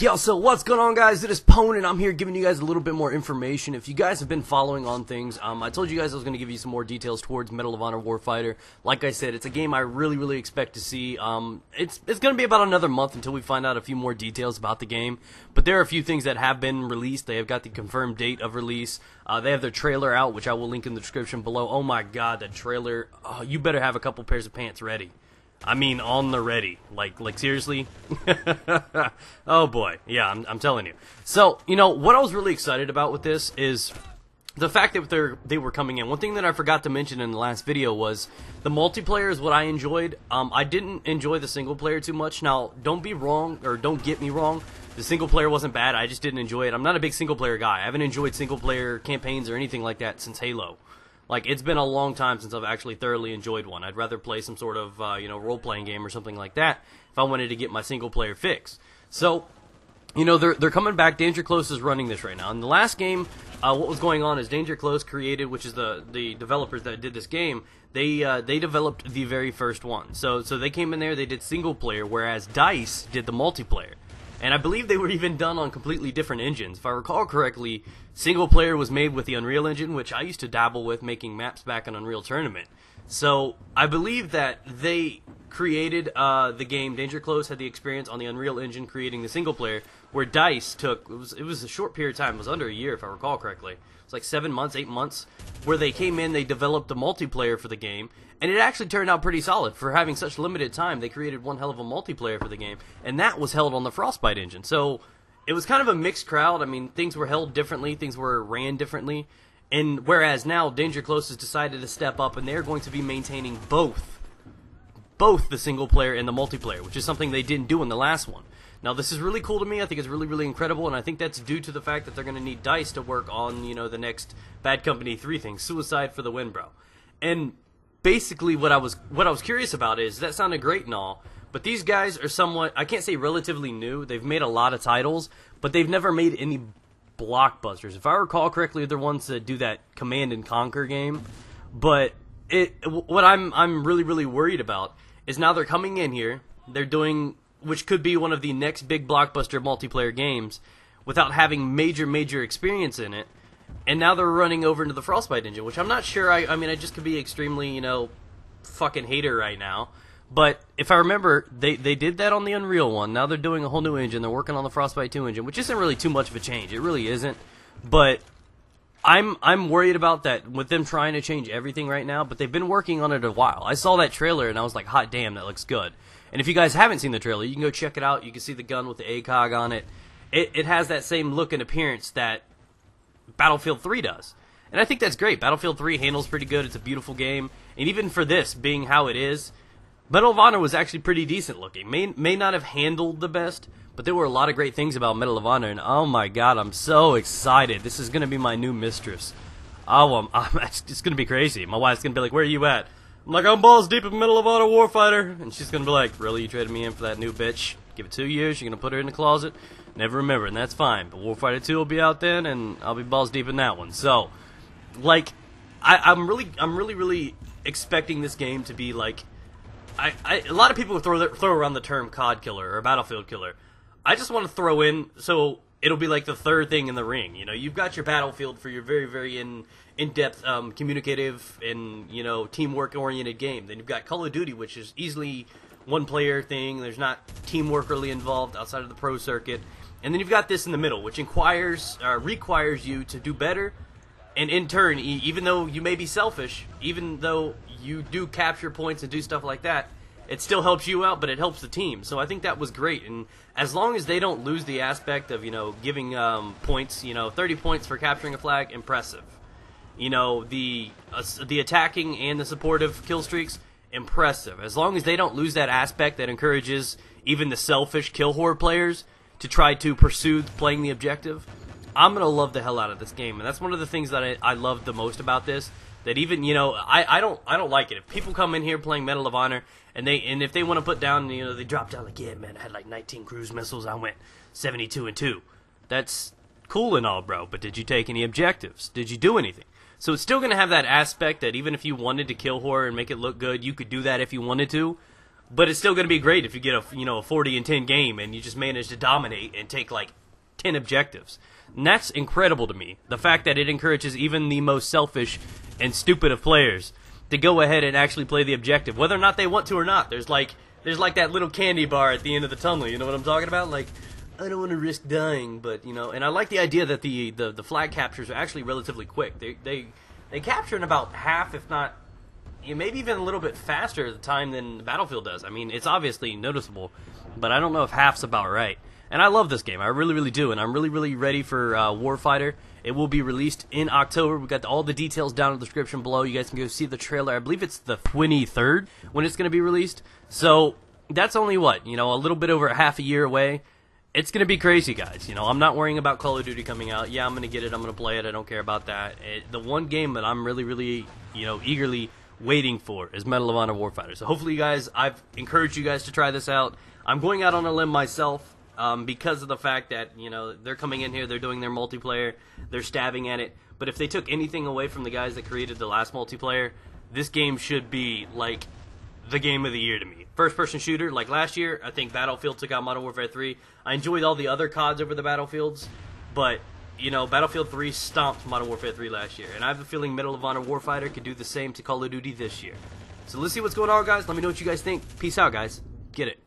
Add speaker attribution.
Speaker 1: Yo, so what's going on, guys? It is Pwn, and I'm here giving you guys a little bit more information. If you guys have been following on things, I told you guys I was going to give you some more details towards Medal of Honor Warfighter. Like I said, it's a game I really expect to see. It's going to be about another month until we find out a few more details about the game. But there are a few things that have been released. They have got the confirmed date of release. They have their trailer out, which I will link in the description below. Oh my god, that trailer. Oh, you better have a couple pairs of pants ready. I mean, on the ready. Like seriously? Oh boy. Yeah, I'm telling you. So, you know, what I was really excited about with this is the fact that they were coming in. One thing that I forgot to mention in the last video was the multiplayer is what I enjoyed. I didn't enjoy the single player too much. Now, don't be wrong, or don't get me wrong. The single player wasn't bad. I just didn't enjoy it. I'm not a big single player guy. I haven't enjoyed single player campaigns or anything like that since Halo. Like, it's been a long time since I've actually thoroughly enjoyed one. I'd rather play some sort of, role-playing game or something like that if I wanted to get my single-player fix. So, you know, they're coming back. Danger Close is running this right now. In the last game, what was going on is Danger Close created, which is the developers that did this game, they developed the very first one. So they came in there, they did single-player, whereas DICE did the multiplayer. And I believe they were even done on completely different engines. If I recall correctly, single player was made with the Unreal Engine, which I used to dabble with making maps back in Unreal Tournament. So I believe that they created the game. Danger Close had the experience on the Unreal Engine creating the single player, where DICE took, it was a short period of time, it was under a year if I recall correctly. It's like 7 months, 8 months, where they came in, they developed the multiplayer for the game, and it actually turned out pretty solid. For having such limited time, they created one hell of a multiplayer for the game, and that was held on the Frostbite engine. So it was kind of a mixed crowd. I mean, things were held differently, things were ran differently, and whereas now Danger Close has decided to step up, and they're going to be maintaining both the single player and the multiplayer, which is something they didn't do in the last one. Now, this is really cool to me. I think it's really incredible, and I think that's due to the fact that they're going to need DICE to work on, you know, the next Bad Company 3 thing, Suicide for the Win, bro. And basically what I was curious about is, that sounded great and all, but these guys are somewhat, I can't say relatively new. They've made a lot of titles, but they've never made any blockbusters. If I recall correctly, they're ones that do that Command and Conquer game. But what I'm really worried about is now they're coming in here, they're doing, which could be one of the next big blockbuster multiplayer games, without having major experience in it, and now they're running over into the Frostbite engine, which I'm not sure, I mean, I just could be extremely, you know, fucking hater right now, but if I remember, they did that on the Unreal one. Now they're doing a whole new engine, they're working on the Frostbite 2 engine, which isn't really too much of a change, it really isn't, but I'm worried about that, with them trying to change everything right now, but they've been working on it a while. I saw that trailer, and I was like, hot damn, that looks good. And if you guys haven't seen the trailer, you can go check it out. You can see the gun with the ACOG on it. It has that same look and appearance that Battlefield 3 does. And I think that's great. Battlefield 3 handles pretty good. It's a beautiful game. And even for this, being how it is, Medal of Honor was actually pretty decent looking. May not have handled the best, but there were a lot of great things about Medal of Honor. And oh my god, I'm so excited. This is going to be my new mistress. Oh, it's going to be crazy. My wife's going to be like, where are you at? I'm like, I'm balls deep in Medal of Honor Warfighter. And she's going to be like, really, you traded me in for that new bitch? Give it 2 years, you're going to put her in the closet? Never remember, and that's fine. But Warfighter 2 will be out then, and I'll be balls deep in that one. So, like, I'm really expecting this game to be like, a lot of people throw around the term COD killer or Battlefield killer. I just want to throw in, so it'll be like the third thing in the ring. You know, you've got your Battlefield for your very in-depth, communicative, and, you know, teamwork-oriented game. Then you've got Call of Duty, which is easily one-player thing. There's not teamwork really involved outside of the pro circuit. And then you've got this in the middle, which requires you to do better. And in turn, even though you may be selfish, even though you do capture points and do stuff like that, it still helps you out, but it helps the team. So I think that was great. And as long as they don't lose the aspect of, you know, giving points, you know, 30 points for capturing a flag, impressive. You know, the attacking and the supportive kill streaks, impressive. As long as they don't lose that aspect that encourages even the selfish kill horde players to try to pursue playing the objective, I'm going to love the hell out of this game. And that's one of the things that I love the most about this. That even, you know, I don't like it. If people come in here playing Medal of Honor and if they want to put down, you know, they drop down like, yeah, man, I had like 19 cruise missiles, I went 72-2. That's cool and all, bro, but did you take any objectives? Did you do anything? So it's still going to have that aspect that even if you wanted to kill horror and make it look good, you could do that if you wanted to. But it's still going to be great if you get a 40 and 10 game and you just manage to dominate and take like 10 objectives. And that's incredible to me. The fact that it encourages even the most selfish and stupid of players to go ahead and actually play the objective, whether or not they want to or not. There's like that little candy bar at the end of the tunnel. You know what I'm talking about? Like, I don't want to risk dying, but and I like the idea that the flag captures are actually relatively quick. They capture in about half, if not maybe even a little bit faster at the time than Battlefield does. I mean, it's obviously noticeable, but I don't know if half's about right. And I love this game. I really, really do. And I'm really, really ready for Warfighter. It will be released in October. We've got all the details down in the description below. You guys can go see the trailer. I believe it's the 23rd when it's going to be released. So that's only, what, a little bit over half a year away. It's going to be crazy, guys. I'm not worrying about Call of Duty coming out. Yeah, I'm going to get it. I'm going to play it. I don't care about that. The one game that I'm really, really, eagerly waiting for is Medal of Honor Warfighter. So hopefully, you guys, I've encouraged you guys to try this out. I'm going out on a limb myself because of the fact that, they're coming in here, they're doing their multiplayer, they're stabbing at it. But if they took anything away from the guys that created the last multiplayer, this game should be, like, the game of the year to me. First-person shooter, like last year, I think Battlefield took out Modern Warfare 3. I enjoyed all the other CODs over the Battlefields, but Battlefield 3 stomped Modern Warfare 3 last year, and I have a feeling Medal of Honor Warfighter could do the same to Call of Duty this year. So let's see what's going on, guys. Let me know what you guys think. Peace out, guys. Get it.